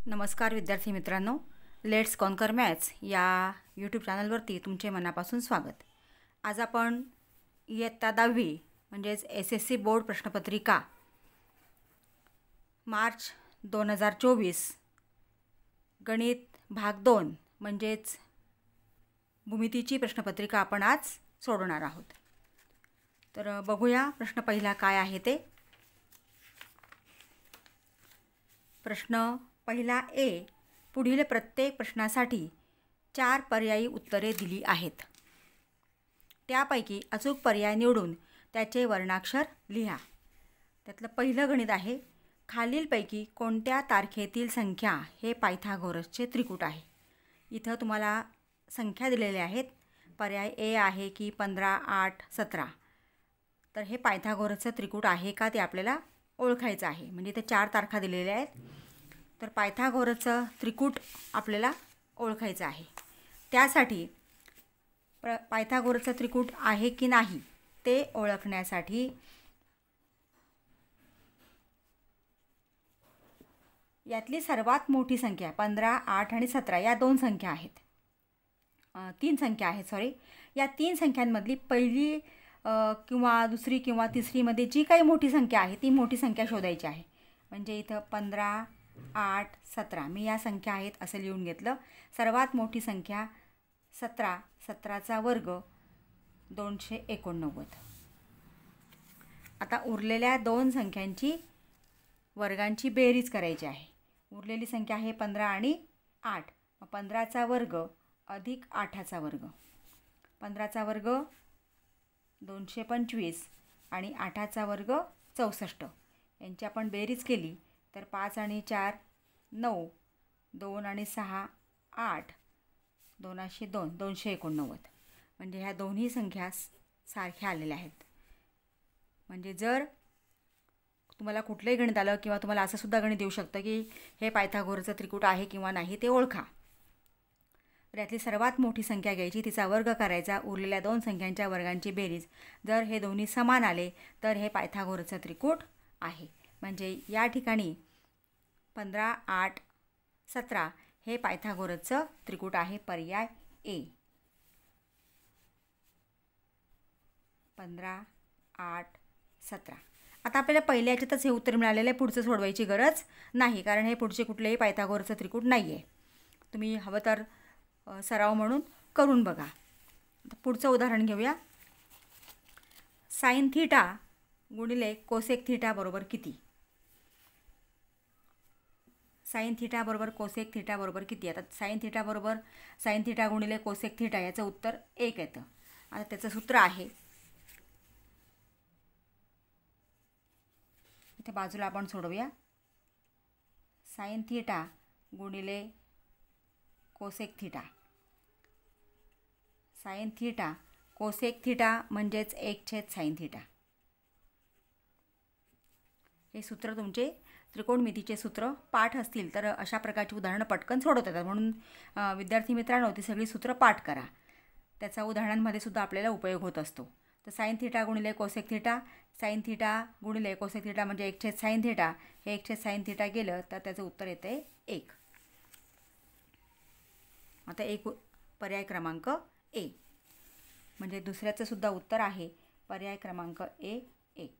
नमस्कार विद्यार्थी मित्रांनो, लेट्स कॉन्कर मॅथ्स या यूट्यूब चॅनलवरती तुमचे मनापासून स्वागत. आज आपण इयत्ता 10वी म्हणजेच SSC बोर्ड प्रश्नपत्रिका मार्च 2024 गणित भाग 2 म्हणजेच भूमितीची प्रश्नपत्रिका आपण आज सोडवणार आहोत. तर बघूया प्रश्न पहिला काय आहे ते. प्रश्न पहिला ए. पुढील प्रत्येक प्रश्नासाठी 4 पर्यायी उत्तरे दिली आहेत. त्यापैकी अचूक पर्याय निवडून त्याचे वर्णाक्षर लिहा. त्यातलं पहिलं गणित आहे, खालीलपैकी कोणत्या तारखेतील संख्या हे पायथागोरसचे त्रिकूट आहे. इथं तुम्हाला संख्या दिलेल्या आहेत. पर्याय ए आहे की 15, 8, 17. तर हे पायथागोरसचं त्रिकूट आहे का ते आपल्याला ओळखायचं आहे. म्हणजे ते 4 तारखा दिलेल्या आहेत. तर पायथागोरसचं त्रिकूट आपल्याला ओळखायचं आहे. त्यासाठी पायथागोरसचं त्रिकूट आहे की नाही ते ओळखण्यासाठी यातली सर्वात मोठी संख्या 15, 8 आणि 17 या 2 संख्या आहेत. 3 संख्या आहेत या 3 संख्यांमधली पहिली किंवा दुसरी किंवा तिसरीमध्ये जी काही मोठी संख्या आहे ती मोठी संख्या शोधायची आहे. म्हणजे इथं 15, 8, 17 मी या संख्या आहेत असं लिहून घेतलं. सर्वात मोठी संख्या 17, 17चा वर्ग 289. आता उरलेल्या 2 संख्यांची वर्गांची बेरीज करायची आहे. उरलेली संख्या आहे 15 आणि 8. 15चा वर्ग अधिक 8चा वर्ग. 15चा वर्ग 225 आणि 8चा वर्ग 64. यांची आपण बेरीज केली तर 5 आणि 4 9, 2 आणि 6 8, 202 289. म्हणजे ह्या दोन्ही संख्या सारख्या आलेल्या आहेत. म्हणजे जर तुम्हाला कुठलंही गणित आलं किंवा तुम्हाला असं सुद्धा गणित येऊ शकतं की हे पायथागोरसचं त्रिकूट आहे किंवा नाही ते ओळखा. तर यातली सर्वात मोठी संख्या घ्यायची, तिचा वर्ग करायचा, उरलेल्या 2 संख्यांच्या वर्गांची बेरीज. जर हे दोन्ही समान आले तर हे पायथागोरसचं त्रिकूट आहे. म्हणजे या ठिकाणी 15, 8, 17 हे पायथागोरसचं त्रिकूट आहे. पर्याय ए. 15, 8, 17. आता आपल्याला पहिल्या याच्यातच हे उत्तर मिळालेलं आहे. पुढचं सोडवायची गरज नाही, कारण हे पुढचे कुठलेही पायथागोरसचं त्रिकूट नाही आहे. तुम्ही हवं तर सराव म्हणून करून बघा. आता पुढचं उदाहरण घेऊया. साइन थीटा गुणिले कोसेक थीटा बरोबर किती? साइन थीटा बरोबर कोसेक थीटा बरोबर किती? आता साइन थीटा बरोबर साइन थीटा गुणिले कोसेक थीटा याचं उत्तर 1 येतं. आता त्याचं सूत्र आहे, इथे बाजूला आपण सोडवूया. साइन थीटा गुणिले cosec theta. Sine theta cosec theta म्हणजेच 1/साइन थीटा. हे सूत्र तुमचे त्रिकोणमितीचे सूत्र पाठ असतील तर अशा प्रकारची उदाहरणं पटकन सोडवता येतात. म्हणून विद्यार्थी मित्रांनो, ती सगळी सूत्र पाठ करा. त्याचा उदाहरणांमध्ये सुद्धा आपल्याला उपयोग होत असतो. तर साइन थीटा गुणिले कोसेक थीटा. साइन थीटा गुणिले कोसेक थीटा म्हणजे 1/साइन थीटा. हे 1/साइन थीटा गेलं तर त्याचं उत्तर येते 1. आता एक पर्याय क्रमांक ए. म्हणजे दुसऱ्याचं सुद्धा उत्तर आहे पर्याय क्रमांक ए 1.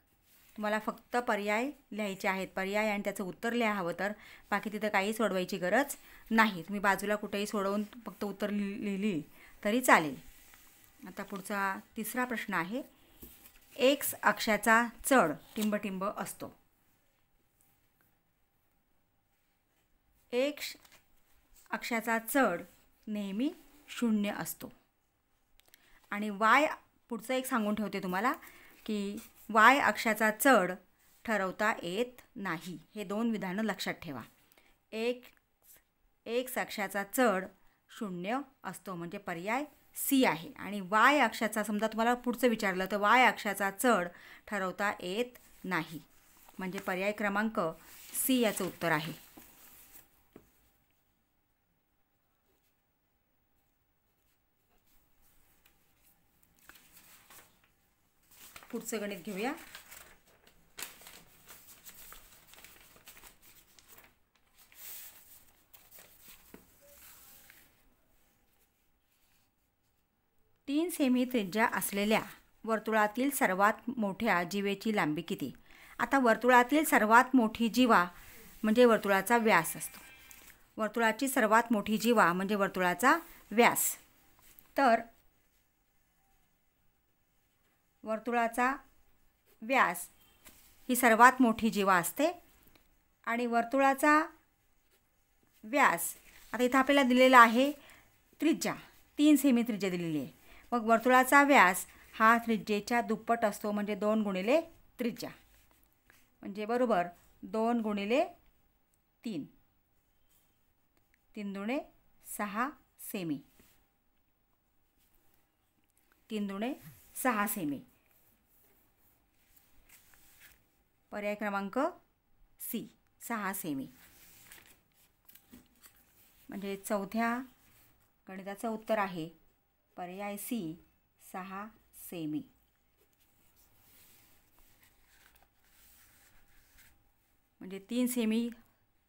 तुम्हाला फक्त पर्याय लिहायचे आहेत. पर्याय आणि त्याचं उत्तर लिहा हवं तर. बाकी तिथं काही सोडवायची गरज नाही. तुम्ही बाजूला कुठेही सोडवून फक्त उत्तर लिहिली तरी चालेल. आता पुढचा तिसरा प्रश्न आहे. एक्स अक्षाचा चढ टिंबटिंब असतो. एक्स अक्षाचा चढ नेहमी 0 असतो. आणि वाय, पुढचं एक सांगून ठेवते तुम्हाला की वाय अक्षाचा चढ ठरवता येत नाही. हे 2 विधानं लक्षात ठेवा. एक्स अक्षाचा चढ 0 असतो म्हणजे पर्याय सी आहे. आणि वाय अक्षाचा, समजा तुम्हाला पुढचं विचारलं तर वाय अक्षाचा चढ ठरवता येत नाही म्हणजे पर्याय क्रमांक सी याचं उत्तर आहे. पुढचं गणित घेऊया. 3 सेमी त्रिज्या असलेल्या वर्तुळातील सर्वात मोठ्या जीवेची लांबी किती? आता वर्तुळातील सर्वात मोठी जीवा म्हणजे वर्तुळाचा व्यास असतो. वर्तुळाची सर्वात मोठी जीवा म्हणजे वर्तुळाचा व्यास. तर वर्तुळाचा व्यास ही सर्वात मोठी जीवा असते आणि वर्तुळाचा व्यास आता इथं आपल्याला दिलेला आहे त्रिज्या 3 सेमी त्रिज्या दिलेली आहे. मग वर्तुळाचा व्यास हा त्रिज्येच्या दुप्पट असतो म्हणजे 2 गुणिले त्रिज्या म्हणजे बरोबर 2 गुणिले 3 3 दुणे 6 सेमी 3 दुणे 6 सेमी. पर्याय क्रमांक सी 6 सेमी म्हणजे चौथ्या गणिताचं उत्तर आहे पर्याय सी 6 सेमी. म्हणजे 3 सेमी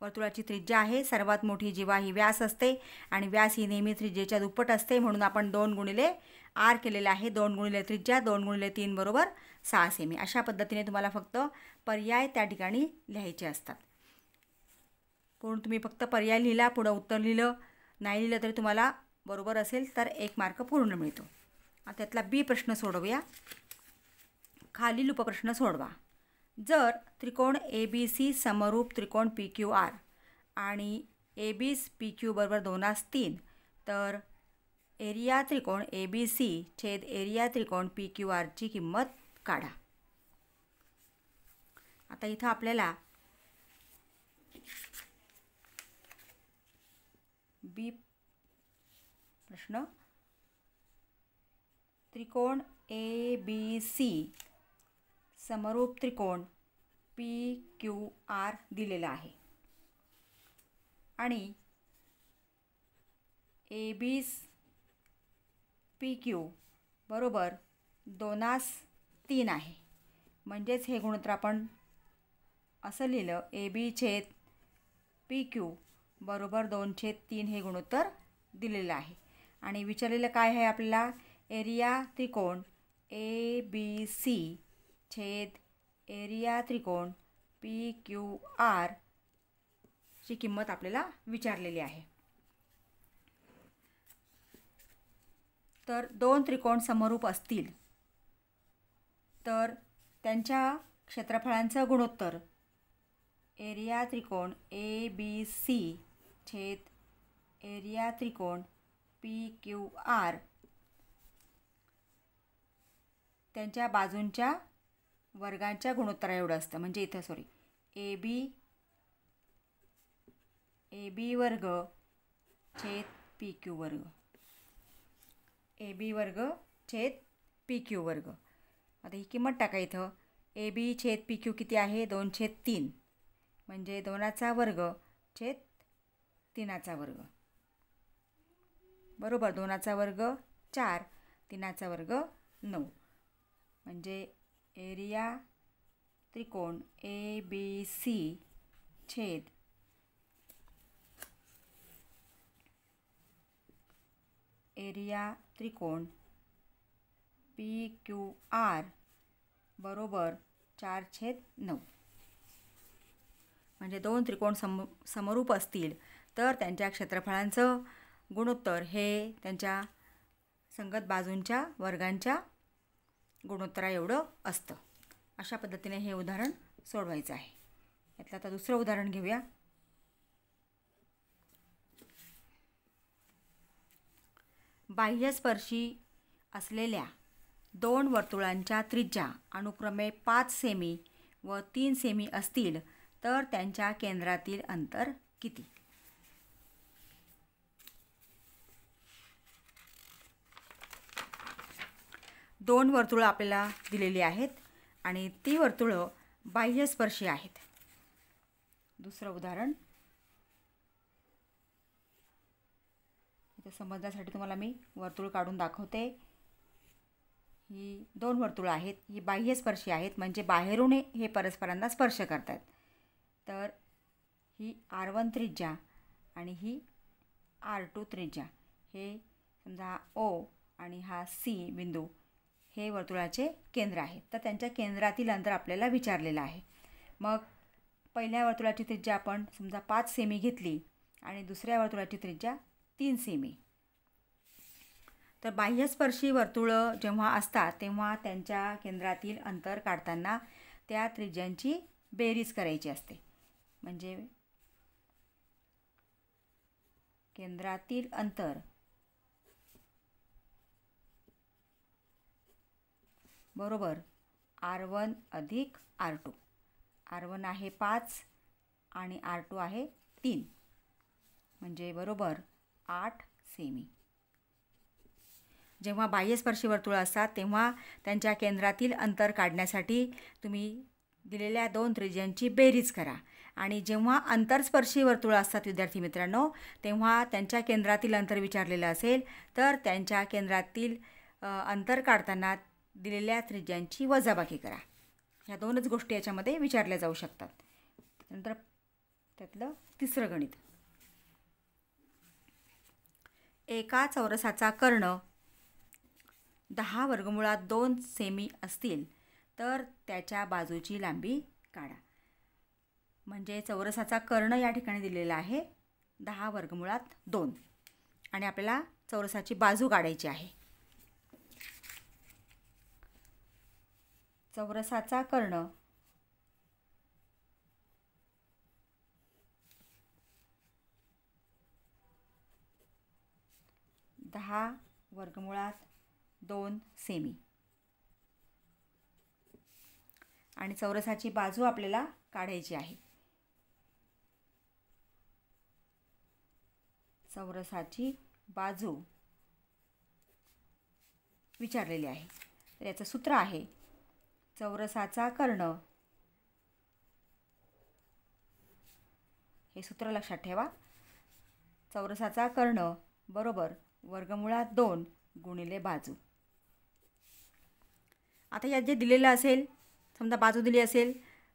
वर्तुळाची त्रिज्या आहे. सर्वात मोठी जीवा ही व्यास असते आणि व्यास ही नेहमी त्रिज्येच्या दुप्पट असते म्हणून आपण 2 गुणिले आर केलेला आहे. 2 गुणिले त्रिज्या 2 गुणिले 3 बरोबर 6 सेमी. अशा पद्धतीने तुम्हाला फक्त पर्याय त्या ठिकाणी लिहायचे असतात. पूर्ण तुम्ही फक्त पर्याय लिहिला, पुढं उत्तर लिहिलं, नाही लिहिलं तरी तुम्हाला बरोबर असेल तर 1 मार्क पूर्ण मिळतो. आता त्यातला बी प्रश्न सोडवूया. खालील उपप्रश्न सोडवा. जर त्रिकोण ABC समरूप त्रिकोण PQR आणि AB PQ बरोबर 2/3 तर एरिया त्रिकोण ABC छेद एरिया त्रिकोण PQR ची किंमत काढा. आता इथं आपल्याला बी प्रश्न त्रिकोण ABC समरूप त्रिकोण PQR दिलेला आहे आणि AB PQ बरोबर 2/3 आहे. म्हणजेच हे गुणोत्तर आपण असं लिहिलं AB छेद PQ बरोबर 2/3 हे गुणोत्तर दिलेलं आहे. आणि विचारलेलं काय आहे आपल्याला एरिया त्रिकोण ABC छेद एरिया त्रिकोण PQR ची किंमत आपल्याला विचारलेली आहे. तर 2 त्रिकोण समरूप असतील तर त्यांच्या क्षेत्रफळांचं गुणोत्तर एरिया त्रिकोण ABC छेद एरिया त्रिकोण PQR त्यांच्या बाजूंच्या वर्गांच्या गुणोत्तरा एवढं असतं. म्हणजे इथं AB वर्ग छेद PQ वर्ग AB वर्ग छेद PQ वर्ग. आता ही किंमत टाका इथं. AB छेद PQ किती आहे 2/3 म्हणजे 2चा वर्ग छेद 3चा वर्ग बरोबर 2चा वर्ग 4 3चा वर्ग 9 म्हणजे एरिया त्रिकोण ABC छेद एरिया त्रिकोण PQR बरोबर 4/9. म्हणजे 2 त्रिकोण समरूप असतील तर त्यांच्या क्षेत्रफळांचं गुणोत्तर हे त्यांच्या संगत बाजूंच्या वर्गांच्या गुणोत्तरा एवढं असतं. अशा पद्धतीने हे उदाहरण सोडवायचं आहे. यातलं आता दुसरं उदाहरण घेऊया. बाह्यस्पर्शी असलेल्या 2 वर्तुळांच्या त्रिज्या अनुक्रमे 5 सेमी व 3 सेमी असतील तर त्यांच्या केंद्रातील अंतर किती? दोन वर्तुळं आपल्याला दिलेली आहेत आणि ती वर्तुळं बाह्यस्पर्शी आहेत. दुसरं उदाहरण इथे समजण्यासाठी तुम्हाला मी वर्तुळ काढून दाखवते. ही 2 वर्तुळं आहेत. ही बाह्यस्पर्शी आहेत म्हणजे बाहेरून हे परस्परांना स्पर्श करतात. तर ही R1 त्रिज्या आणि ही R2 त्रिज्या. हे समजा O आणि हा सी बिंदू हे वर्तुळाचे केंद्र आहे. तर त्यांच्या केंद्रातील अंतर आपल्याला विचारलेलं आहे. मग पहिल्या वर्तुळाची त्रिज्या आपण समजा 5 सेमी घेतली आणि दुसऱ्या वर्तुळाची त्रिज्या 3 सेमी. तर बाह्यस्पर्शी वर्तुळं जेव्हा असतात तेव्हा त्यांच्या केंद्रातील अंतर काढताना त्या त्रिज्यांची बेरीज करायची असते. म्हणजे केंद्रातील अंतर बरोबर R1 अधिक R2. R1 आहे 5 आणि R2 आहे 3, म्हणजे बरोबर 8 सेमी. जेव्हा बाह्यस्पर्शी वर्तुळं असतात तेव्हा त्यांच्या केंद्रातील अंतर काढण्यासाठी तुम्ही दिलेल्या 2 त्रिज्यांची बेरीज करा. आणि जेव्हा अंतरस्पर्शी वर्तुळं असतात विद्यार्थी मित्रांनो, तेव्हा त्यांच्या केंद्रातील अंतर विचारलेलं असेल तर त्यांच्या केंद्रातील अंतर काढताना दिलेल्या त्रिज्यांची वजाबाकी करा. ह्या 2च गोष्टी याच्यामध्ये विचारल्या जाऊ शकतात. नंतर त्यातलं तिसरं गणित. एका चौरसाचा कर्ण 10 वर्गमुळात 2 सेमी असतील तर त्याच्या बाजूची लांबी काढा. म्हणजे चौरसाचा कर्ण या ठिकाणी दिलेला आहे 10 वर्गमुळात 2 आणि आपल्याला चौरसाची बाजू काढायची आहे. चौरसाचा कर्ण 10 वर्गमुळात 2 सेमी आणि चौरसाची बाजू आपल्याला काढायची आहे. चौरसाची बाजू विचारलेली आहे. तर याचं सूत्र आहे चौरसाचा कर्ण, हे सूत्र लक्षात ठेवा, चौरसाचा कर्ण बरोबर वर्गमुळात 2 गुणिले बाजू. आता यात जे दिलेलं असेल, समजा बाजू दिली असेल,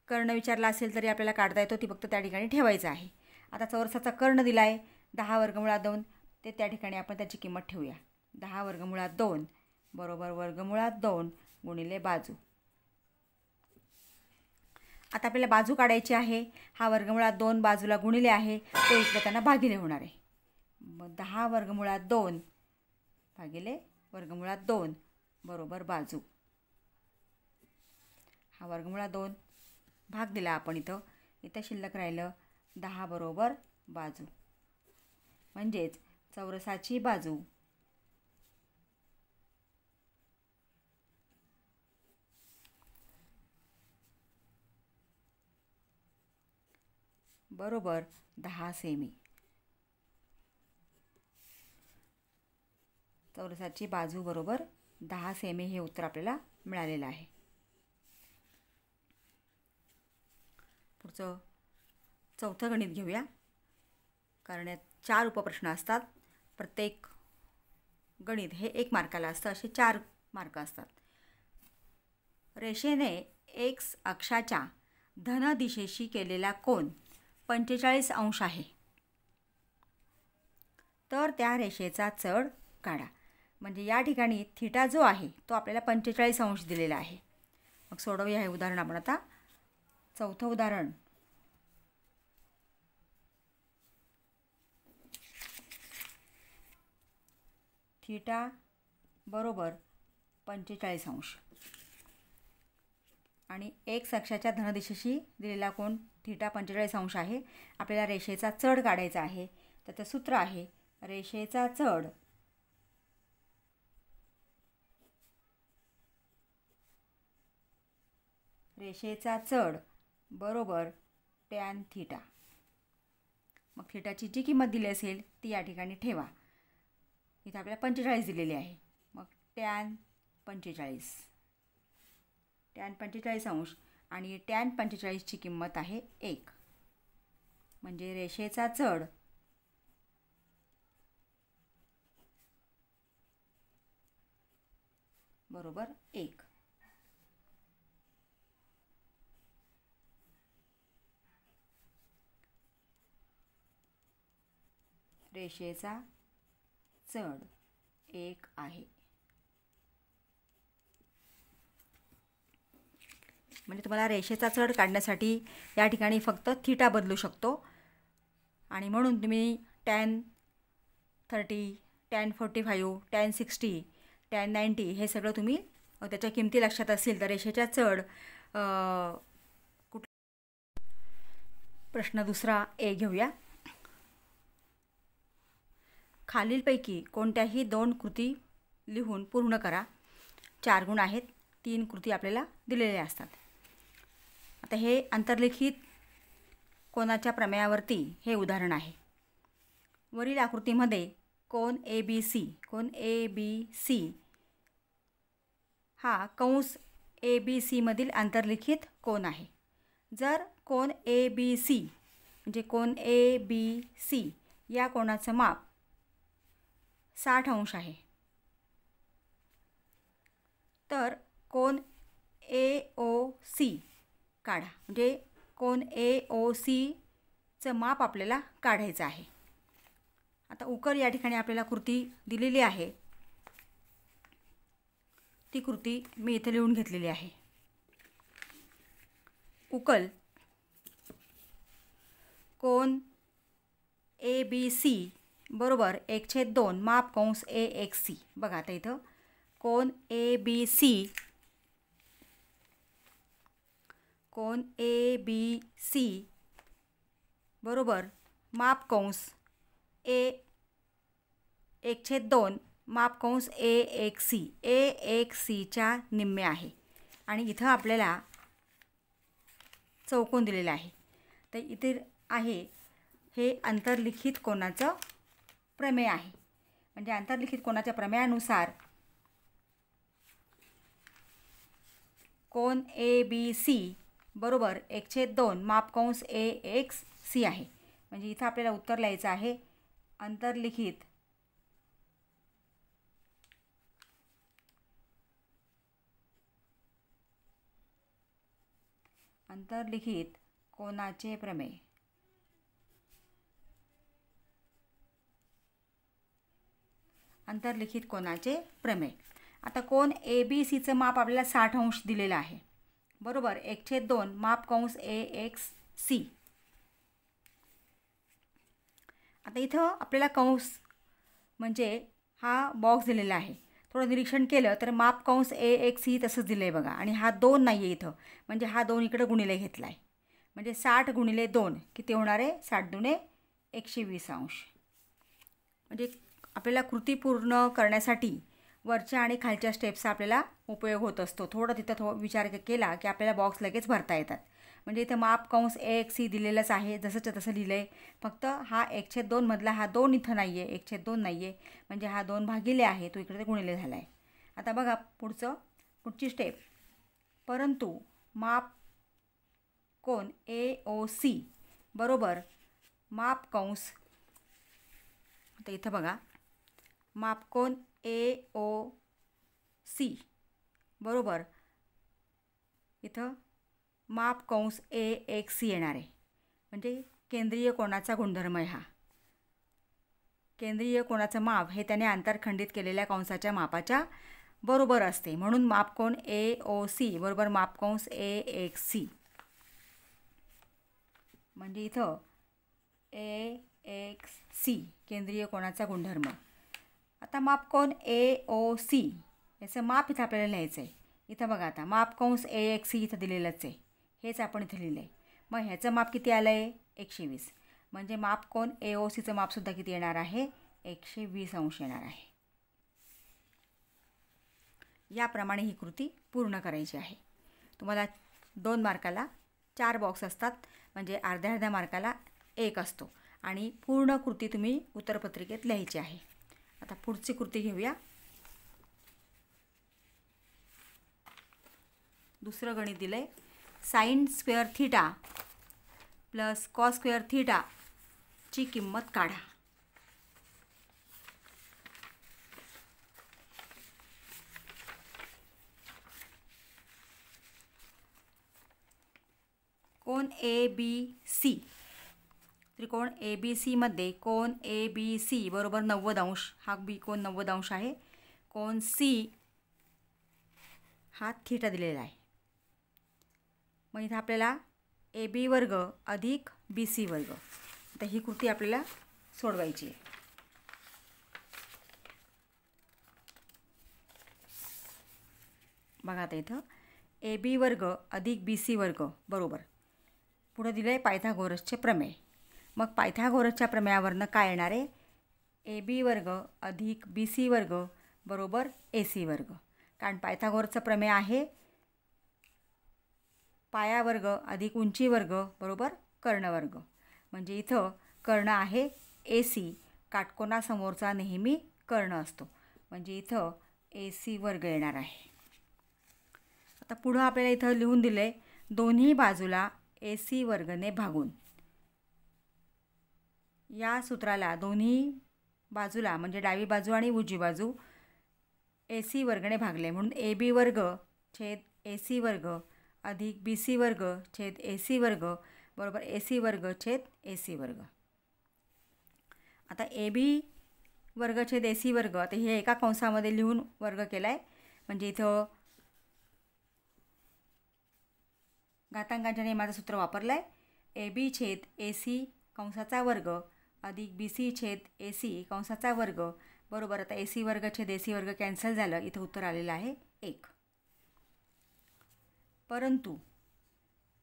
कर्ण विचारला असेल तरी आपल्याला काढता येतो, ती फक्त त्या ठिकाणी ठेवायचं आहे. आता चौरसाचा कर्ण दिला आहे 10 वर्गमुळात 2, ते त्या ठिकाणी आपण त्याची किंमत ठेवूया. 10 वर्गमुळात 2 बरोबर वर्गमुळात 2 गुणिले बाजू. आता आपल्याला बाजू काढायची आहे. हा वर्गमुळात 2 बाजूला गुणिले आहे, तो एकमेकांना भागिले होणार आहे. मग 10 वर्गमुळात 2 भागिले वर्गमुळात 2 बरोबर बाजू. हा वर्गमुळात 2 भाग दिला आपण, इथं शिल्लक राहिलं 10 बरोबर बाजू. म्हणजेच चौरसाची बाजू बरोबर 10 सेमी. चौरसाची बाजू बरोबर 10 सेमी हे उत्तर आपल्याला मिळालेलं आहे. पुढचं चौथं गणित घेऊया. कारण यात 4 उपप्रश्न असतात. प्रत्येक गणित हे 1 मार्काला असतं, असे 4 मार्क असतात. रेषेने एक्स अक्षाच्या धन दिशेशी केलेला कोन 45 अंश आहे. तर त्या रेषेचा चढ काढा. म्हणजे या ठिकाणी थिटा जो आहे तो आपल्याला 45 अंश दिलेला आहे. मग सोडवूया हे उदाहरण आपण आता. चौथं उदाहरण. थिटा बरोबर 45 अंश आणि एक्स अक्षाच्या धनदिशेशी दिलेला कोन थिटा 45 अंश आहे. आपल्याला रेषेचा चढ काढायचा आहे. त्याचं सूत्र आहे रेषेचा चढ बरोबर टॅन थिटा. मग थिटाची जी किंमत दिली असेल ती या ठिकाणी ठेवा. इथे आपल्याला 45 दिलेली आहे. मग टॅन 45 अंश आणि टॅन 45ची किंमत आहे 1. म्हणजे रेषेचा चढ बरोबर 1. रेषेचा चढ 1 आहे. म्हणजे तुम्हाला रेषेचा चढ काढण्यासाठी या ठिकाणी फक्त थीटा बदलू शकतो आणि म्हणून तुम्ही tan 30, tan 45, tan 60, tan 90 हे सगळं तुम्ही त्याच्या किमती लक्षात असतील तर रेषेच्या चढ प्रश्न दुसरा ए घेऊया. खालीलपैकी कोणत्याही 2 कृती लिहून पूर्ण करा. 4 गुण आहेत, 3 कृती आपल्याला दिलेल्या असतात. आता हे अंतर्लिखित कोनाच्या प्रमेयावरती हे उदाहरण आहे. वरील आकृतीमध्ये कोन ABC हा कंस ABC मधील अंतर्लिखित कोन आहे. जर कोन ABC म्हणजे कोन ABC या कोनाचं माप 60 अंश आहे तर कोन AOC काढा. म्हणजे कोन AOCचं माप आपल्याला काढायचं आहे. आता उकल या ठिकाणी आपल्याला कृती दिलेली आहे, ती कृती मी इथे लिहून घेतलेली आहे. उकल कोन ABC बरोबर 1/2 माप कंस AXC. बघा आता इथं कोन ABC बरोबर माप कंस 1/2 माप कंस AXCच्या निम्मे आहे आणि इथं आपल्याला चौकोन दिलेला आहे. तर इथे आहे हे अंतर्लिखित कोनाचं प्रमेय आहे. म्हणजे अंतर्लिखित कोनाच्या प्रमेयानुसार कोन ABC बरोबर 1/2 माप कंस AXC आहे. म्हणजे इथं आपल्याला उत्तर लिहायचं आहे अंतर्लिखित कोनाचे प्रमेय. अंतर्लिखित कोनाचे प्रमेय. आता कोन ABCचं माप आपल्याला 60 अंश दिलेलं आहे बरोबर 1/2 माप कंस AXC. आता इथं आपल्याला कंस म्हणजे हा बॉक्स दिलेला आहे. थोडं निरीक्षण केलं तर माप कंस AXC तसंच दिलं आहे बघा आणि हा 2 नाही आहे इथं. म्हणजे हा 2 इकडे गुणिले घेतला आहे. म्हणजे 60 गुणिले 2 किती होणार आहे? 60 दुणे 120 अंश. म्हणजे आपल्याला कृती पूर्ण करण्यासाठी वरच्या आणि खालच्या स्टेप्सचा आपल्याला उपयोग होत असतो. थोडं तिथं विचार केला की आपल्याला बॉक्स लगेच भरता येतात. म्हणजे इथं माप कंस AXC दिलेलंच आहे, जसंच्या तसं लिहिलं आहे. फक्त हा 1/2 मधला हा 2 इथं नाही आहे, 1/2 नाही आहे. म्हणजे हा 2 भागिले आहे, तो इकडे गुणिले झाला आहे. आता बघा पुढची स्टेप. परंतु माप कोन AOC बरोबर माप कंस, आता इथं बघा माप कोन AOC बरोबर इथं माप कंस AXC येणार आहे. म्हणजे केंद्रीय कोनाचा गुणधर्म आहे हा. केंद्रीय कोनाचं माप हे त्याने आंतरखंडित केलेल्या कंसाच्या मापाच्या बरोबर असते. म्हणून माप कोन AOC बरोबर माप कंस AXC. म्हणजे इथं AXC केंद्रीय कोनाचा गुणधर्म. आता माप कोन AOC याचं माप इथं आपल्याला लिहायचं आहे. इथं बघा आता माप कंस AXC इथं दिलेलंच आहे, हेच आपण इथं लिहिलं आहे. मग ह्याचं माप किती आलं आहे? 120. म्हणजे माप कोन AOCचं मापसुद्धा किती येणार आहे? 120 अंश येणार आहे. याप्रमाणे ही कृती पूर्ण करायची आहे. तुम्हाला 2 मार्काला 4 बॉक्स असतात, म्हणजे अर्ध्या मार्काला 1 असतो आणि पूर्ण कृती तुम्ही उत्तरपत्रिकेत लिहायची आहे. आता पुढची कृती घेऊया. दुसरं गणित दिलं आहे. Sine square theta plus cos square थीटाची किंमत काढा. कोन ABC त्रिकोण ABC मध्ये कोन ABC बरोबर 90 अंश, हा बी कोन 90 अंश आहे. कोन C हा थीटा दिलेला आहे. मग इथं आपल्याला ए बी वर्ग अधिक बी सी वर्ग, आता ही कृती आपल्याला सोडवायची आहे. बघा आता इथं ए बी वर्ग अधिक बी सी वर्ग बरोबर, पुढं दिलं आहे पायथागोरसचे प्रमेय. मग पायथागोरसच्या प्रमेयावरनं काय येणार आहे? ए बी वर्ग अधिक बी सी वर्ग बरोबर ए सी वर्ग. कारण पायथागोरसचं प्रमेय आहे पाया वर्ग अधिक उंची वर्ग बरोबर कर्ण वर्ग. म्हणजे इथं कर्ण आहे ए सी, काटकोनासमोरचा नेहमी कर्ण असतो, म्हणजे इथं ए सी वर्ग येणार आहे. आता पुढं आपल्याला इथं लिहून दिलं आहे दोन्ही बाजूला ए सी वर्गने भागून. या सूत्राला दोन्ही बाजूला म्हणजे डावी बाजू आणि उजवी बाजू ए सी वर्गने भागले, म्हणून ए बी वर्ग छेद ए सी वर्ग अधिक बी सी वर्ग छेद ए सी वर्ग बरोबर ए सी वर्ग छेद ए सी वर्ग. आता ए बी वर्ग छेद ए सी वर्ग, आता हे एका कंसामध्ये लिहून वर्ग केला आहे, म्हणजे इथं घातांकांच्या नियमाचं सूत्र वापरलं आहे. ए बी छेद ए सी कंसाचा वर्ग अधिक बी सी छेद ए सी कंसाचा वर्ग बरोबर. आता ए सी वर्ग छेद ए सी वर्ग कॅन्सल झालं, इथं उत्तर आलेलं आहे 1. परंतु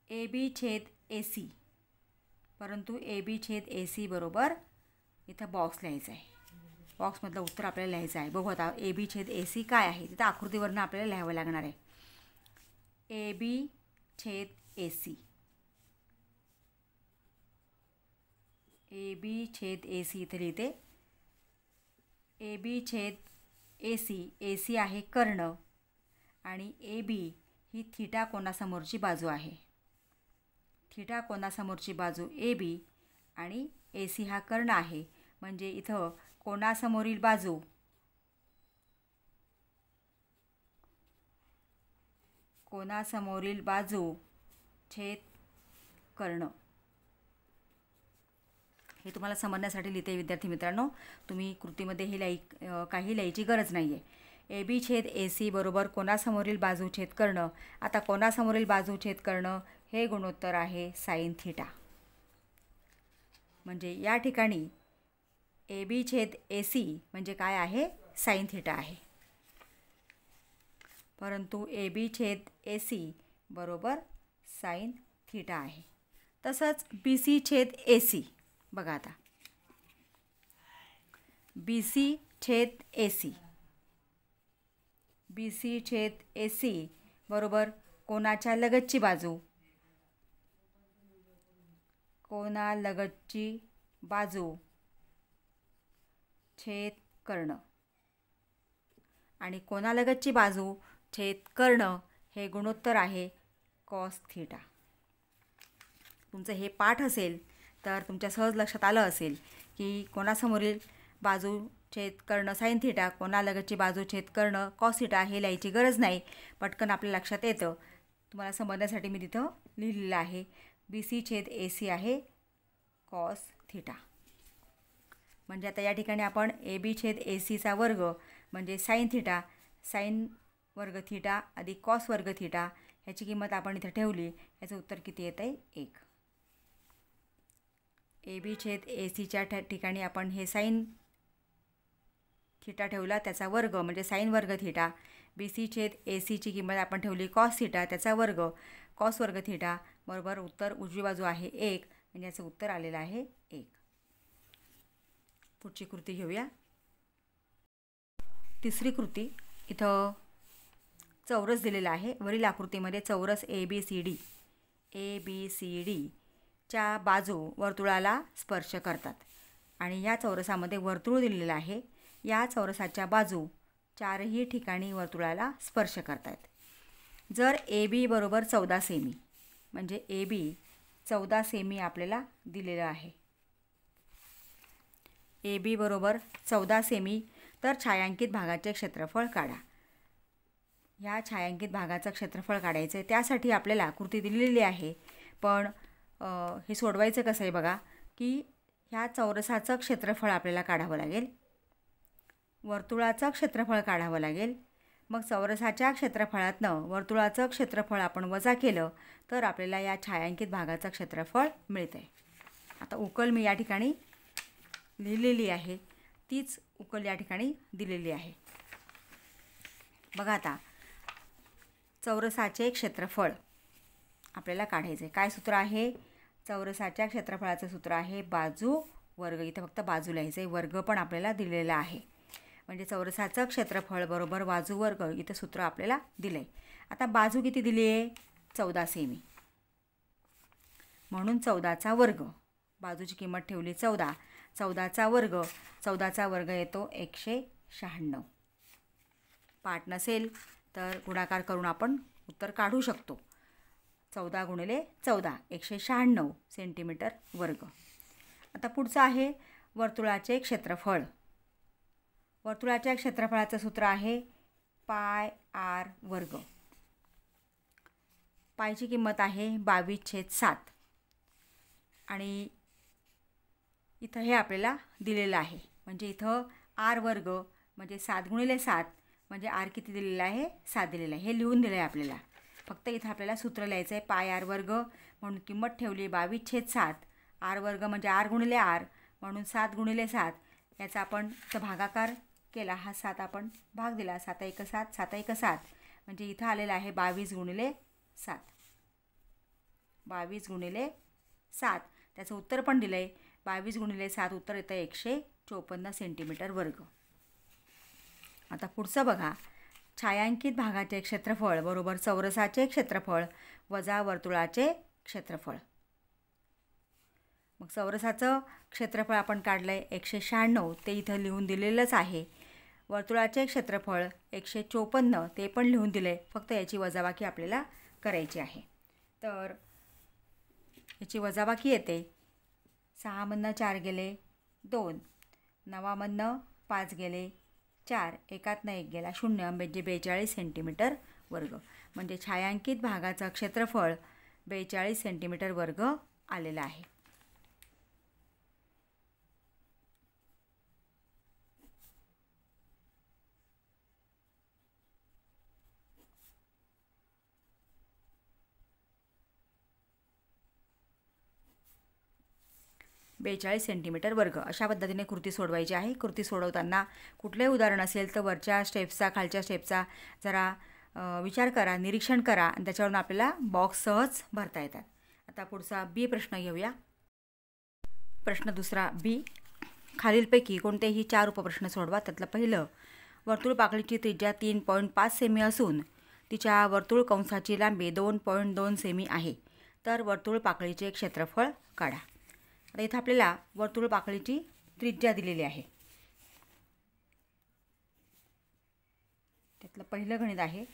ए बी छेद ए सी, परंतु ए बी छेद ए सी बरोबर इथं बॉक्स लिहायचं आहे. बॉक्समधलं उत्तर आपल्याला लिहायचं आहे. बघू आता ए बी छेद ए सी काय आहे, तिथं आकृतीवरनं आपल्याला लिहावं लागणार आहे. ए बी छेद ए सी, ए बी छेद ए सी इथे लिहिते. ए बी छेद ए सी आहे कर्ण आणि ए बी ही थीटा कोनासमोरची बाजू आहे. थीटा कोनासमोरची बाजू ए बी आणि ए सी हा कर्ण आहे, म्हणजे इथं कोनासमोरील बाजू छेद कर्ण. हे तुम्हाला समजण्यासाठी लिहिते विद्यार्थी मित्रांनो, तुम्ही कृतीमध्ये हे काही लिहायची गरज नाही आहे. ए बी छेद ए सी बरोबर कोनासमोरील बाजू छेद कर्ण. आता कोनासमोरील बाजू छेद कर्ण हे गुणोत्तर आहे साइन थीटा, म्हणजे या ठिकाणी ए बी छेद ए सी म्हणजे काय आहे? साइन थीटा आहे. परंतु ए बी छेद ए सी बरोबर साइन थीटा आहे. तसंच बी सी छेद ए सी, बघा आता बी सी छेद ए सी, बी सी छेद ए सी बरोबर कोनाच्या लगतची बाजू, कोनालगतची बाजू छेद कर्ण, आणि कोनालगतची बाजू छेद कर्ण हे गुणोत्तर आहे कॉस थीटा. तुमचं हे पाठ असेल तर तुमच्या सहज लक्षात आलं असेल की कोनासमोरील बाजू छेद कर्ण साइन थीटा, कोनालगतची बाजू छेद कर्ण कॉस थीटा हे लिहायची गरज नाही, पटकन आपल्या लक्षात येतं. तुम्हाला समजण्यासाठी मी तिथं लिहिलेलं आहे बी सी छेद ए सी आहे कॉस थीटा. म्हणजे आता या ठिकाणी आपण ए बी छेद ए सीचा वर्ग म्हणजे साइन थीटा, साइन वर्ग थीटा अधिक कॉस वर्ग थीटा ह्याची किंमत आपण इथं ठेवली, ह्याचं उत्तर किती येतं आहे? 1. ए बी छेद ए सीच्या ठिकाणी आपण हे साइन थीटा ठेवला त्याचा वर्ग म्हणजे साइन वर्ग थीटा. बी सी छेद ए सीची किंमत आपण ठेवली कॉस थीटा त्याचा वर्ग कॉस वर्ग थीटा बरोबर उत्तर उजवी बाजू आहे 1, म्हणजे याचं उत्तर आलेलं आहे 1. पुढची कृती घेऊया. तिसरी कृती, इथं चौरस दिलेला आहे. वरील आकृतीमध्ये चौरस ए बी सी डीच्या बाजू वर्तुळाला स्पर्श करतात आणि या चौरसामध्ये वर्तुळ दिलेलं आहे. या चौरसाच्या बाजू चारही ठिकाणी वर्तुळाला स्पर्श करतात. जर ए बी बरोबर 14 सेमी, म्हणजे ए बी 14 सेमी आपल्याला दिलेलं आहे. ए बी बरोबर 14 सेमी, तर छायांकित भागाचे क्षेत्रफळ काढा. ह्या छायांकित भागाचं क्षेत्रफळ काढायचं आहे. त्यासाठी आपल्याला कृती दिलेली आहे, पण हे सोडवायचं कसं आहे बघा, की ह्या चौरसाचं क्षेत्रफळ आपल्याला काढावं लागेल, वर्तुळाचं क्षेत्रफळ काढावं लागेल, मग चौरसाच्या क्षेत्रफळातनं वर्तुळाचं क्षेत्रफळ आपण वजा केलं तर आपल्याला या छायांकित भागाचं क्षेत्रफळ मिळते. आता उकल मी या ठिकाणी लिहिलेली आहे, तीच उकल या ठिकाणी दिलेली आहे. बघा आता चौरसाचे क्षेत्रफळ आपल्याला काढायचे. काय सूत्र आहे? चौरसाच्या क्षेत्रफळाचं सूत्र आहे बाजू वर्ग. इथं फक्त बाजू लिहायचं आहे, वर्ग पण आपल्याला दिलेला आहे. म्हणजे चौरसाचं क्षेत्रफळ बरोबर बाजू वर्ग, इथं सूत्र आपल्याला दिलं आहे. आता बाजू किती दिली आहे? 14 सेमी, म्हणून 14चा वर्ग. बाजूची किंमत ठेवली 14. 14चा वर्ग, 14चा वर्ग येतो 196. पाठ नसेल तर गुणाकार करून आपण उत्तर काढू शकतो. 14 गुणिले 14 196 सेंटीमीटर वर्ग. आता पुढचं आहे वर्तुळाचे क्षेत्रफळ. वर्तुळाच्या क्षेत्रफळाचं सूत्र आहे पाय आर वर्ग. पायची किंमत आहे 22/7 आणि इथं हे आपल्याला दिलेलं आहे. म्हणजे इथं आर वर्ग म्हणजे 7 गुणिले 7 म्हणजे आर किती दिलेला आहे? 7 दिलेला आहे. हे लिहून दिलं आहे आपल्याला. फक्त इथं आपल्याला सूत्र लिहायचं आहे पाय आर वर्ग, म्हणून किंमत ठेवली 22/7. आर वर्ग म्हणजे आर गुणिले आर, म्हणून 7 गुणिले 7. याचा आपण इथं भागाकार केला, हा 7 आपण भाग दिला. 7 1 7, 7 1 7, म्हणजे इथं आलेला आहे 22 गुणिले 7. 22 गुणिले 7 त्याचं उत्तर पण दिलं आहे. 22 गुणिले 7 उत्तर येतं 154 सेंटीमीटर वर्ग. आता पुढचं बघा, छायांकित भागाचे क्षेत्रफळ बरोबर चौरसाचे क्षेत्रफळ वजा वर्तुळाचे क्षेत्रफळ. मग चौरसाचं क्षेत्रफळ आपण काढलं आहे 196, ते इथं लिहून दिलेलंच आहे. वर्तुळाचे क्षेत्रफळ 154, ते पण लिहून दिले. फक्त याची वजाबाकी आपल्याला करायची आहे. तर याची वजाबाकी येते 6 मधनं 4 गेले 2, 9 मधनं 5 गेले 4, 1 1 गेला 0, म्हणजे 42 सेंटीमीटर वर्ग. म्हणजे छायांकित भागाचं क्षेत्रफळ 42 सेंटीमीटर वर्ग आलेलं आहे. बेचाळीस सेंटीमीटर वर्ग. अशा पद्धतीने कृती सोडवायची आहे. कृती सोडवताना कुठलंही उदाहरण असेल तर वरच्या स्टेप्सचा खालच्या स्टेपचा जरा विचार करा, निरीक्षण करा आणि त्याच्यावरून आपल्याला बॉक्स सहज भरता येतात. आता पुढचा बी प्रश्न घेऊया. प्रश्न दुसरा बी. खालीलपैकी कोणतेही 4 उपप्रश्न सोडवा. त्यातलं पहिलं, वर्तुळ पाकळीची त्रिज्या 3.5 सेमी असून तिच्या वर्तुळ कंसाची लांबी 2.2 सेमी आहे. तर वर्तुळ पाकळीचे क्षेत्रफळ काढा. आता इथं आपल्याला वर्तुळ पाकळीची त्रिज्या दिलेली आहे. त्यातलं पहिलं गणित आहे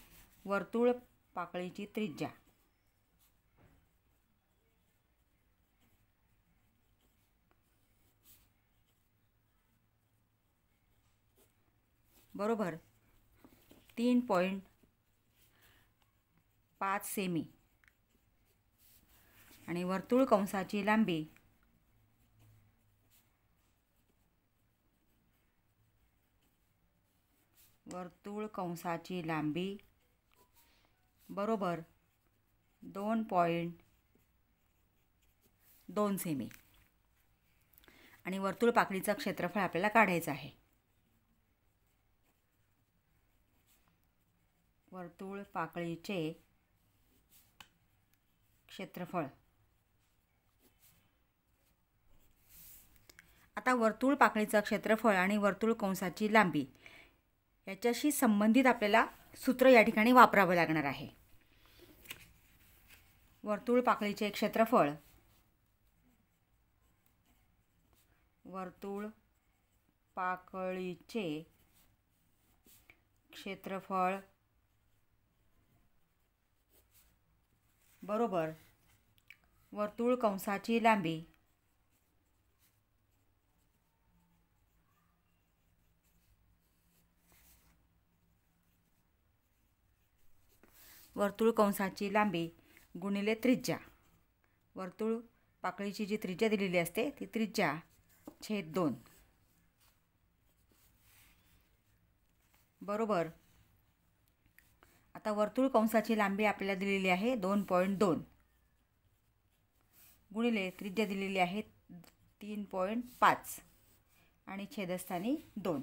वर्तुळ पाकळीची त्रिज्या. बरोबर 3.5 सेमी आणि वर्तुळ कंसाची लांबी बरोबर 2.2 सेमी आणि वर्तुळ पाकळीचं क्षेत्रफळ आपल्याला काढायचं आहे. वर्तुळ पाकळीचे क्षेत्रफळ. आता वर्तुळ पाकळीचं क्षेत्रफळ आणि वर्तुळ कंसाची लांबी याच्याशी संबंधित आपल्याला सूत्र या ठिकाणी वापरावं लागणार आहे. वर्तुळ पाकळीचे क्षेत्रफळ बरोबर वर्तुळ कंसाची लांबी गुणिले त्रिज्या. वर्तुळ पाकळीची जी त्रिज्या दिलेली असते ती त्रिज्या छेद 2 बरोबर आता वर्तुळ कंसाची लांबी आपल्याला दिलेली आहे 2.2 गुणिले त्रिज्या दिलेली आहे 3.5 आणि छेदस्थानी 2.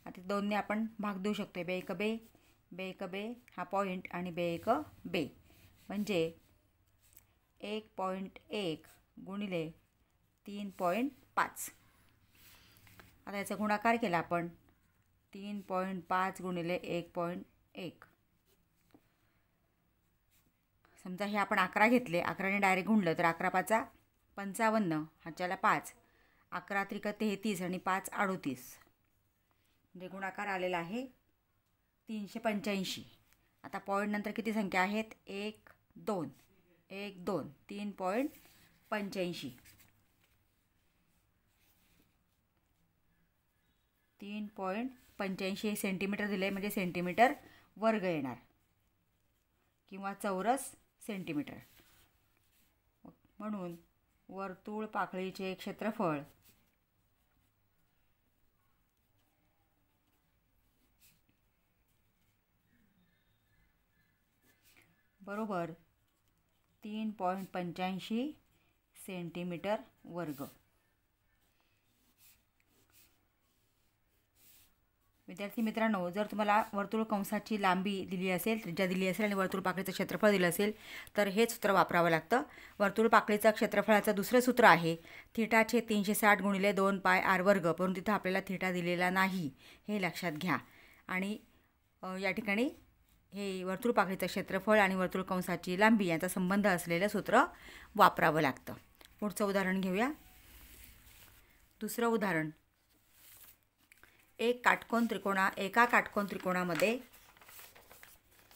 आता 2ने आपण भाग देऊ शकतो. बे एक बे, बे एक बे हा पॉईंट आणि बे एक बे, म्हणजे 1.1 गुणिले 3.5. आता याचा गुणाकार केला आपण 3.5 गुणिले 1.1. समजा हे आपण 11 घेतले, 11ने डायरेक्ट गुणलं तर 11 पाचा 55, ह्याच्याला 5, 11 त्रिक 33 आणि 5 38, म्हणजे गुणाकार आलेला आहे 385. आता पॉईंट नंतर किती संख्या आहेत? 1 2 1 2 3.85. 3.85 सेंटीमीटर दिले, म्हणजे सेंटीमीटर वर्ग येणार किंवा चौरस सेंटीमीटर. म्हणून वर्तुळ पाकळीचे क्षेत्रफळ बरोबर 3.85 सेंटीमीटर वर्ग. विद्यार्थी मित्रांनो, जर तुम्हाला वर्तुळ कंसाची लांबी दिली असेल, त्रिज्या दिली असेल आणि वर्तुळ पाकळीचं क्षेत्रफळ दिलं असेल तर हेच सूत्र वापरावं लागतं. वर्तुळ पाकळीचा क्षेत्रफळाचं दुसरं सूत्र आहे θ/360 गुणिले 2 पाय r वर्ग, परंतु तिथं आपल्याला थिटा दिलेला नाही, हे लक्षात घ्या. आणि या ठिकाणी हे वर्तुळ पाकळीचं क्षेत्रफळ आणि वर्तुळ कंसाची लांबी यांचा संबंध असलेलं सूत्र वापरावं लागतं. पुढचं उदाहरण घेऊया. दुसरं उदाहरण, एका काटकोन त्रिकोणामध्ये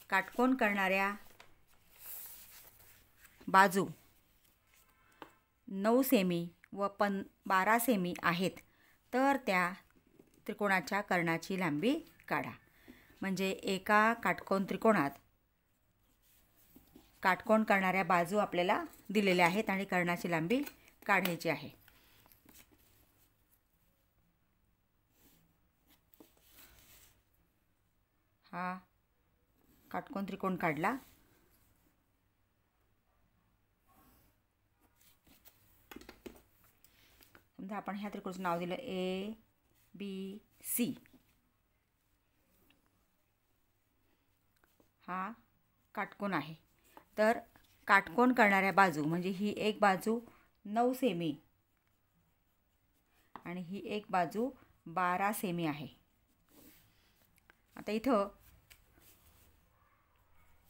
काटकोन करणाऱ्या बाजू 9 सेमी व 12 सेमी आहेत, तर त्या त्रिकोणाच्या कर्णाची लांबी काढा. म्हणजे एका काटकोन त्रिकोणात काटकोन करणाऱ्या बाजू आपल्याला दिलेल्या आहेत आणि कर्णाची लांबी काढायची आहे. हा काटकोन त्रिकोण काढला. समजा आपण ह्या त्रिकोणाचं नाव दिलं ABC. हा काटकोन आहे. तर काटकोन करणाऱ्या बाजू म्हणजे ही एक बाजू 9 सेमी आणि ही एक बाजू 12 सेमी आहे. आता इथं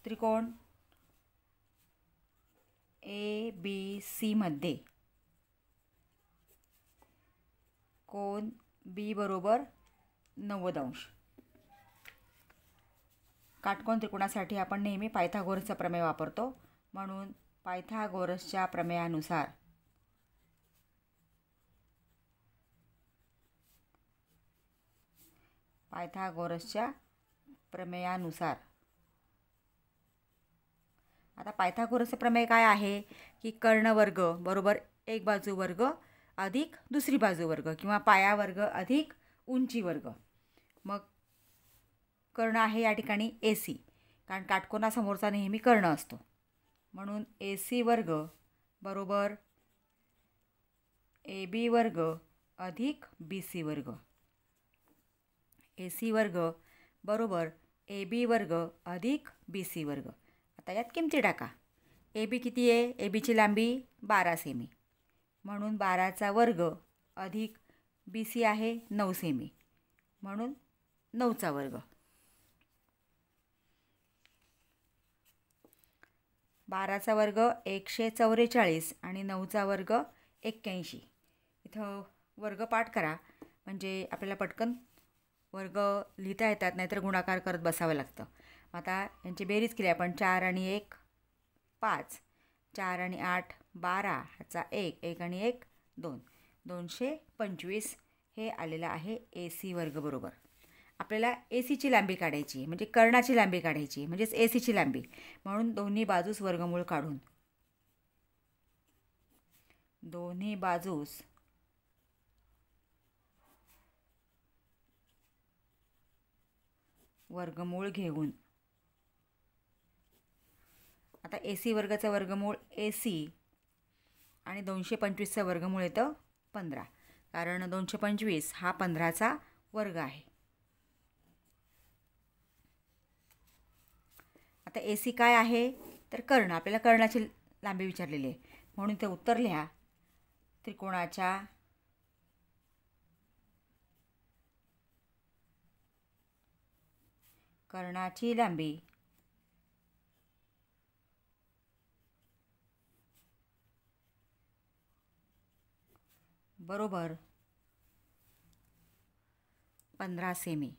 त्रिकोण ABC मध्ये कोन B बरोबर 90 अंश. काटकोन त्रिकोणासाठी आपण नेहमी पायथागोरसचा प्रमेय वापरतो, म्हणून पायथागोरसच्या प्रमेयानुसार आता पायथागोरसचं प्रमेय काय आहे की कर्ण वर्ग बरोबर एक बाजू वर्ग अधिक दुसरी बाजू वर्ग किंवा पाया वर्ग अधिक उंची वर्ग. मग कर्ण आहे या ठिकाणी AC, कारण काटकोनासमोरचा नेहमी कर्ण असतो, म्हणून AC वर्ग बरोबर AB वर्ग अधिक BC वर्ग. AC वर्ग बरोबर AB वर्ग अधिक BC वर्ग. आता यात किमती टाका. AB किती आहे? ABची लांबी 12 सेमी, म्हणून 12चा वर्ग अधिक BC आहे 9 सेमी, म्हणून 9चा वर्ग. 12चा वर्ग 144 आणि 9चा वर्ग 81. इथं वर्ग पाठ करा, म्हणजे आपल्याला पटकन वर्ग लिहिता येतात, नाहीतर गुणाकार करत बसावं लागतं. आता यांची बेरीज केली आपण. 4 आणि 1 5, 4 आणि 8 12, ह्याचा 1 आणि 1 2, 225 हे आलेलं आहे AC वर्ग बरोबर. आपल्याला ACची लांबी काढायची, म्हणजे कर्णाची लांबी काढायची, म्हणजेच ACची लांबी, म्हणून दोन्ही बाजूस वर्गमूळ काढून वर्गमूळ घेऊन आता AC वर्गाचं वर्गमूळ AC आणि 225चं वर्गमूळ येतं 15, कारण 225 हा 15चा वर्ग आहे. आता AC काय आहे तर कर्ण. आपल्याला कर्णाची लांबी विचारलेली आहे, म्हणून ते उत्तर लिहा. त्रिकोणाच्या कर्णाची लांबी बरोबर 15 सेमी.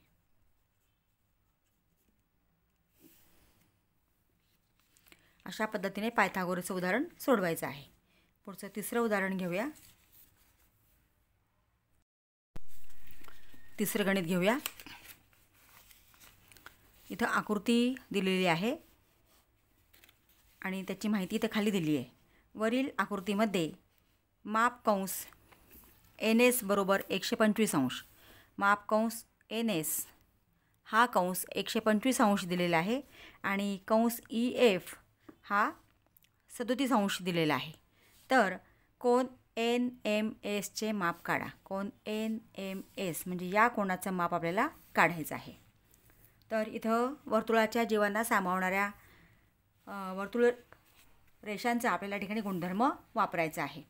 अशा पद्धतीने पायथागोरसचं उदाहरण सोडवायचं आहे. पुढचं तिसरं उदाहरण घेऊया. तिसरं गणित घेऊया. इथं आकृती दिलेली आहे आणि त्याची माहिती इथं खाली दिली आहे. वरील आकृतीमध्ये माप कंस NS बरोबर 125 अंश, माप कंस NS हा कंस 125 अंश दिलेला आहे आणि कंस EF हा 37 अंश दिलेला आहे. तर कोन NMSचे माप काढा. कोन NMS म्हणजे या कोनाचं माप आपल्याला काढायचं आहे. तर इथं वर्तुळाच्या जीवांना सामावणाऱ्या वर्तुळ रेषांचा आपल्याला ठिकाणी गुणधर्म वापरायचा आहे.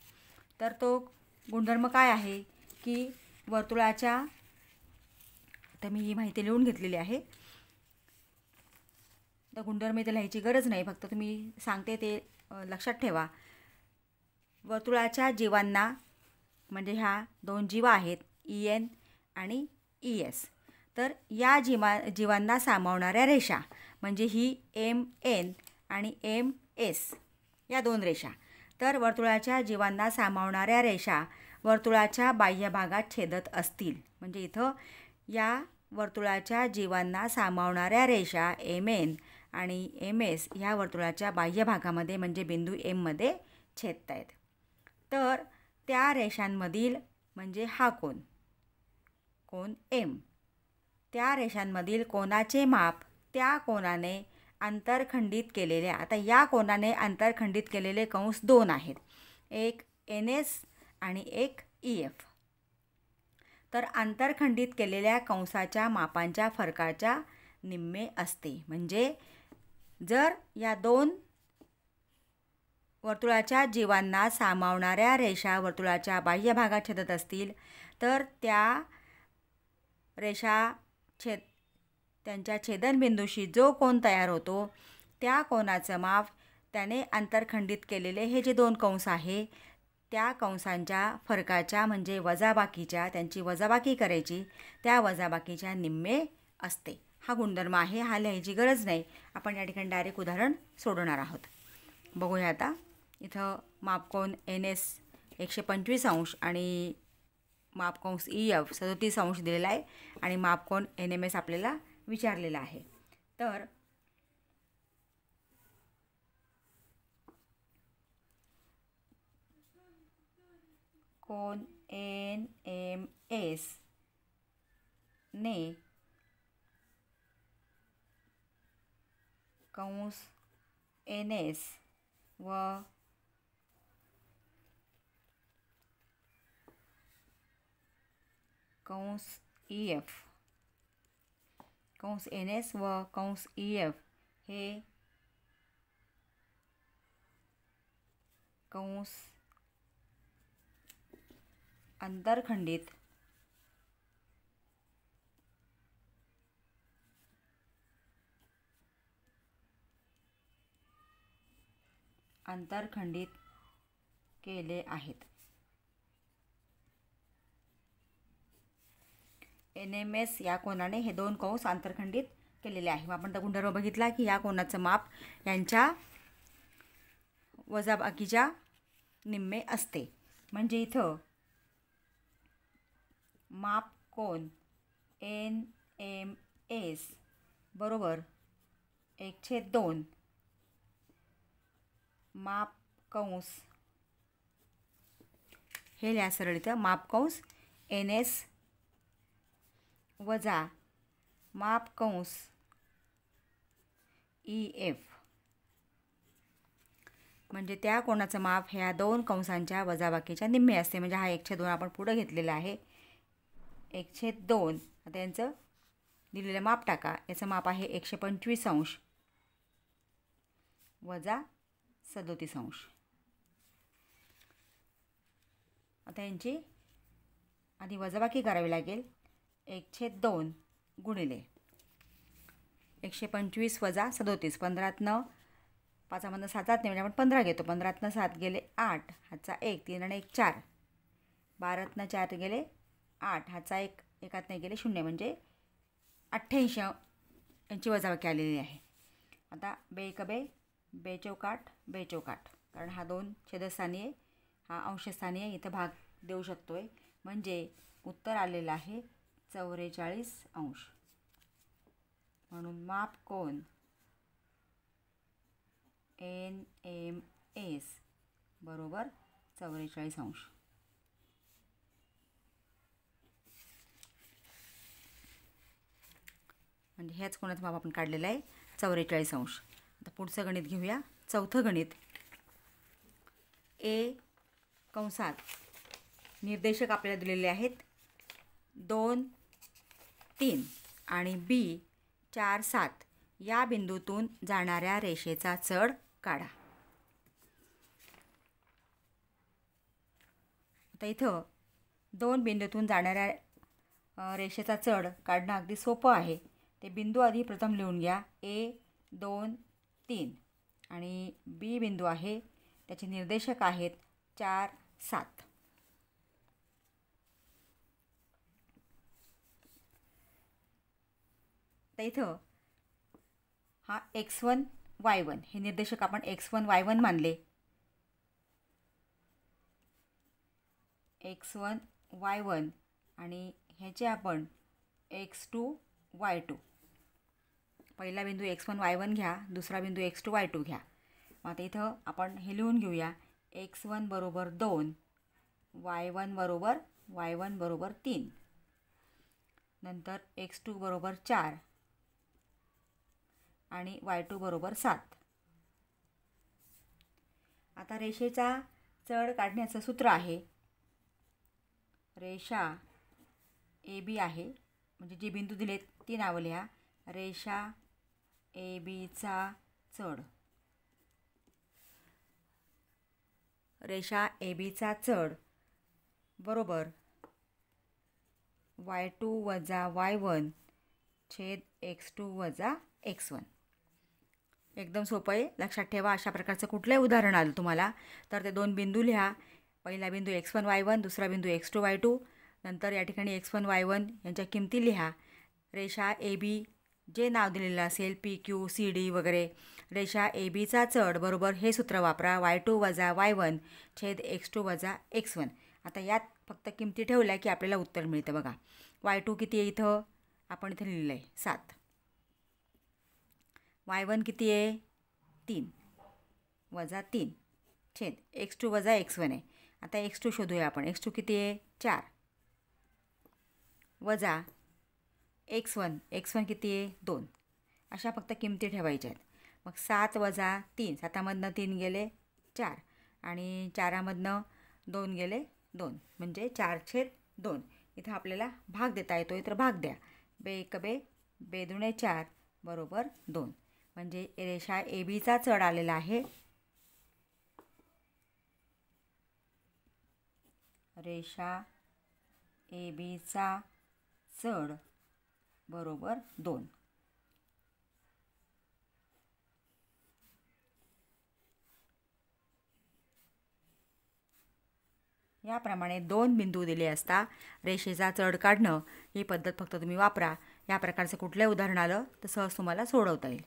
तर तो गुणधर्म काय आहे की वर्तुळाच्या, तर मी ही माहिती लिहून घेतलेली आहे. तर गुणधर्म इथे लिहायची गरज नाही, फक्त तुम्ही सांगते ते लक्षात ठेवा. वर्तुळाच्या जीवांना म्हणजे ह्या दोन जीवा आहेत EN आणि ES. तर या जीवांना सामावणाऱ्या रेषा म्हणजे ही MN आणि MS या दोन रेषा. तर वर्तुळाच्या जीवांना सामावणाऱ्या रेषा वर्तुळाच्या बाह्य भागात छेदत असतील, म्हणजे इथं या वर्तुळाच्या जीवांना सामावणाऱ्या रेषा MN आणि MS ह्या वर्तुळाच्या बाह्य भागामध्ये म्हणजे बिंदू M मध्ये छेदत आहेत. तर त्या रेषांमधील म्हणजे हा कोन, कोन M, त्या रेषांमधील कोनाचे माप त्या कोनाने आंतरखंडित केलेले. आता या कोनाने आंतरखंडित केलेले कंस दोन आहेत, एक NS आणि एक EF. तर आंतरखंडित केलेल्या कंसाच्या मापांच्या फरकाच्या निम्मे असते. म्हणजे जर या दोन वर्तुळाच्या जीवांना सामावणाऱ्या रेषा वर्तुळाच्या बाह्य भागात छेदत असतील तर त्या रेषा त्यांच्या छेदनबिंदूशी जो कोन तयार होतो त्या कोनाचं माप त्याने आंतरखंडित केलेले हे जे दोन कंस आहे त्या कंसांच्या फरकाच्या म्हणजे वजाबाकीच्या, त्यांची वजाबाकी करायची, त्या वजाबाकीच्या निम्मे असते. हा गुणधर्म आहे. हा लिहायची गरज नाही. आपण या ठिकाणी डायरेक्ट उदाहरण सोडवणार आहोत. बघूया आता. इथं मापकोन NS 125 अंश आणि मापकंस EF 37 अंश दिलेला आहे आणि मापकोन NMS आपल्याला विचारलेला आहे. तर कोन NMS ने कंस NS व कंस EF, कंस NS व कंस EF हे कंस आंतरखंडित केले आहेत. NMS या कोनाने हे दोन कंस आंतरखंडित केलेले आहे. आपण तर गुणधर्म बघितला की या कोनाचं माप यांच्या वजाबाकीच्या निम्मे असते. म्हणजे इथं माप कोन NMS बरोबर 1/2 माप कंस हे लिहा सरळ इथं माप कंस NS वजा माप कंस EF म्हणजे त्या कोणाचं माप ह्या दोन कंसांच्या वजाबाकीच्या निम्मे असते. म्हणजे हा 1/2 आपण पुढं घेतलेला आहे. 1/2 आता यांचं दिलेलं माप टाका. याचं माप आहे 125 अंश वजा 37 अंश. आता यांची आधी वजाबाकी करावी लागेल. 1/2 गुणिले 125 वजा 37. 15तनं 5मधनं 7 जात नाही म्हणजे आपण 15 घेतो. 15तनं 7 गेले 8, हातचा 1, 3 आणि 1 4. 12तनं 4 गेले 8, हातचा 1, 1तनं गेले 0 म्हणजे 88 यांची वजाबाकी आलेली आहे. आता बे चौकाट बे चौकाट, कारण हा 2 छेदस्थानी आहे, हा अंशस्थानी आहे, इथं भाग देऊ शकतो आहे. म्हणजे उत्तर आलेलं आहे 44 अंश. म्हणून माप कोन NMS बरोबर 44 अंश. म्हणजे ह्याच कोणाचं माप आपण काढलेलं आहे 44 अंश. आता पुढचं गणित घेऊया. चौथं गणित. A कंसात निर्देशक आपल्याला दिलेले आहेत 2, 3 आणि B 4, 7 या बिंदूतून जाणाऱ्या रेषेचा चढ काढा. आता इथं 2 बिंदूतून जाणाऱ्या रेषेचा चढ काढणं अगदी सोपं आहे. ते बिंदू आधी प्रथम लिहून घ्या. A 2, 3 आणि B बिंदू आहे, त्याचे निर्देशक आहेत 4, 7. तर इथं हा x1 y1 हे निर्देशक आपण x1 y1 मानले. x1 y1 आणि ह्याचे आपण x2 y2. पहिला बिंदू x1 y1 घ्या, दुसरा बिंदू x2 y2 घ्या. मग आता इथं आपण हे लिहून घेऊया. x1 बरोबर 2, y1 बरोबर 3, नंतर x2 बरोबर 4 आणि y2 बरोबर 7. आता रेषेचा चढ काढण्याचं सूत्र आहे, रेषा AB आहे, म्हणजे जे बिंदू दिलेत ती नावं लिहा. रेषा ABचा चढ, रेषा ABचा चढ बरोबर y2 वजा y1 छेद x2 वजा x1. एकदम सोपं आहे, लक्षात ठेवा. अशा प्रकारचं कुठलंही उदाहरण आलं तुम्हाला तर ते 2 बिंदू लिहा. पहिला बिंदू x1 y1, दुसरा बिंदू x2 y2. नंतर या ठिकाणी x1 y1 यांच्या किमती लिहा. रेषा AB जे नाव दिलेलं असेल PQ CD वगैरे, रेषा ABचा चढ बरोबर हे सूत्र वापरा, y2 वजा y1 छेद x2 वजा x1. आता यात फक्त किमती ठेवल्या की आपल्याला उत्तर मिळतं. बघा y2 किती आहे, इथं आपण इथं लिहिलेलं आहे 7. y1 किती आहे 3 वजा 3 छेद x2 वजा x1 आहे. आता x2 शोधूया आपण. x2 किती आहे 4 वजा x1 किती आहे 2. अशा फक्त किमती ठेवायच्या आहेत. मग 7 वजा 3, 7मधनं 3 गेले 4 आणि 4मधनं 2 गेले 2, म्हणजे 4/2. इथं आपल्याला भाग देता येतो, तर भाग द्या. बे 2 4 बरोबर 2. म्हणजे रेषा ABचा चढ आलेला आहे, रेषा ABचा चढ बरोबर 2. याप्रमाणे 2 बिंदू दिले असता रेषेचा चढ काढणं ही पद्धत फक्त तुम्ही वापरा. या प्रकारचं कुठलंही उदाहरण आलं तर सहज तुम्हाला सोडवता येईल.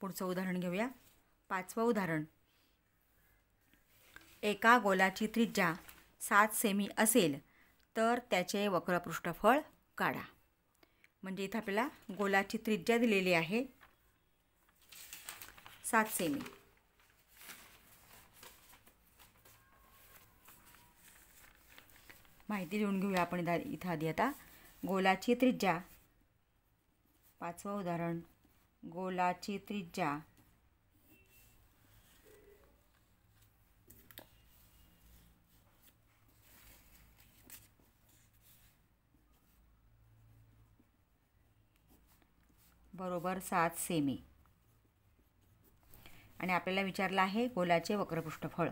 पुढचं उदाहरण घेऊया. 5वं उदाहरण. एका गोलाची त्रिज्या 7 सेमी असेल तर त्याचे वक्रपृष्ठफळ काढा. म्हणजे इथं आपल्याला गोलाची त्रिज्या दिलेली आहे 7 सेमी. माहिती लिहून घेऊया आपण इथं आधी. आता गोलाची त्रिज्या, 5वं उदाहरण. गोलाची त्रिज्या बरोबर 7 सेमी. आणि आपल्याला विचारलं आहे गोलाचे वक्रपृष्ठफळ.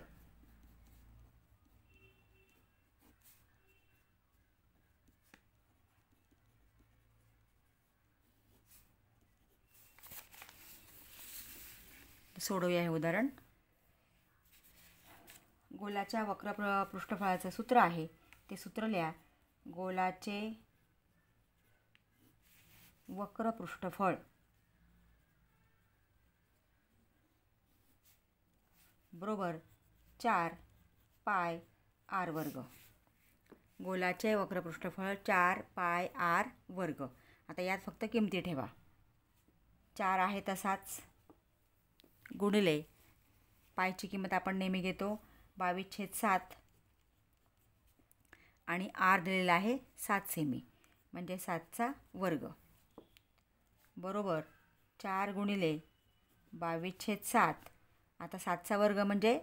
सोडवूया हे उदाहरण. गोलाच्या पृष्ठफळाचं सूत्र आहे ते सूत्र लिहा. गोलाचे वक्रपृष्ठफळ बरोबर 4 पाय आर वर्ग. गोलाचे वक्रपृष्ठफळ 4 पाय आर वर्ग. आता यात फक्त किमती ठेवा. 4 आहे तसाच गुणिले पायची किंमत आपण नेहमी घेतो 22/7 आणि आर दिलेला आहे 7 सेमी म्हणजे 7चा वर्ग बरोबर 4 गुणिले 22/7. आता 7चा वर्ग म्हणजे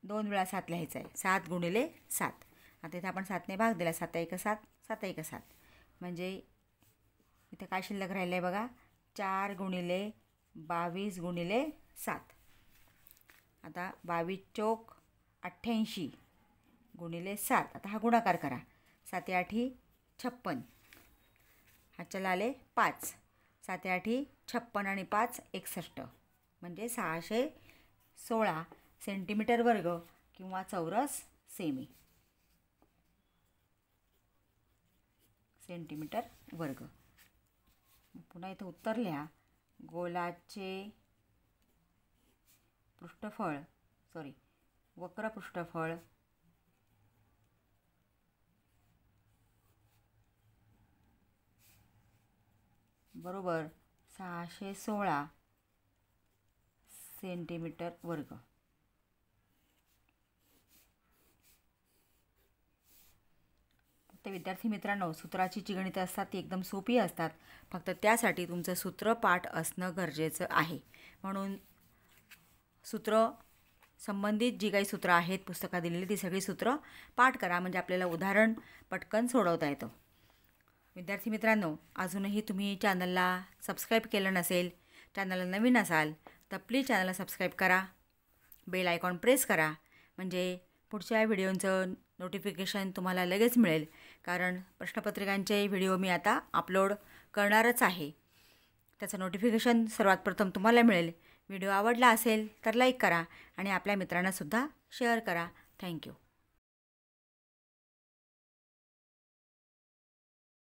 2 वेळा 7 लिहायचा आहे. 7 गुणिले 7. आता इथे आपण 7ने भाग दिला. 7 1 7 7 1 7 म्हणजे इथे काय शिल्लक राहिलं आहे बघा 4 गुणिले 22 गुणिले 7. आता 22 चोक 88 गुणिले 7. आता हा गुणाकार करा. 7 8 56. हा चला आले 5. 7 8 56 आणि 5 61 म्हणजे 616 सेंटीमीटर वर्ग किंवा चौरस सेमी. सेंटीमीटर वर्ग. पुन्हा इथं उत्तर लिहा. गोलाचे वक्रपृष्ठफळ बरोबर 616 सेंटीमीटर वर्ग. ते विद्यार्थी मित्रांनो, सूत्राची जी गणितं असतात ती एकदम सोपी असतात. फक्त त्यासाठी तुमचं सूत्र पाठ असणं गरजेचं आहे. म्हणून सूत्र संबंधित जी काही सूत्र आहेत पुस्तकात दिलेली ती सगळी सूत्र पाठ करा म्हणजे आपल्याला उदाहरण पटकन सोडवता येतं. विद्यार्थी मित्रांनो, अजूनही तुम्ही चॅनलला सबस्क्राईब केलं नसेल, चॅनलला नवीन असाल तर प्लीज चॅनलला सबस्क्राईब करा. बेल आयकॉन प्रेस करा म्हणजे पुढच्या व्हिडिओचं नोटिफिकेशन तुम्हाला लगेच मिळेल. कारण प्रश्नपत्रिकांचे व्हिडिओ मी आता अपलोड करणारच आहे. त्याचं नोटिफिकेशन सर्वात प्रथम तुम्हाला मिळेल. व्हिडिओ आवडला असेल तर लाईक करा आणि आपल्या मित्रांनासुद्धा शेअर करा. थँक्यू.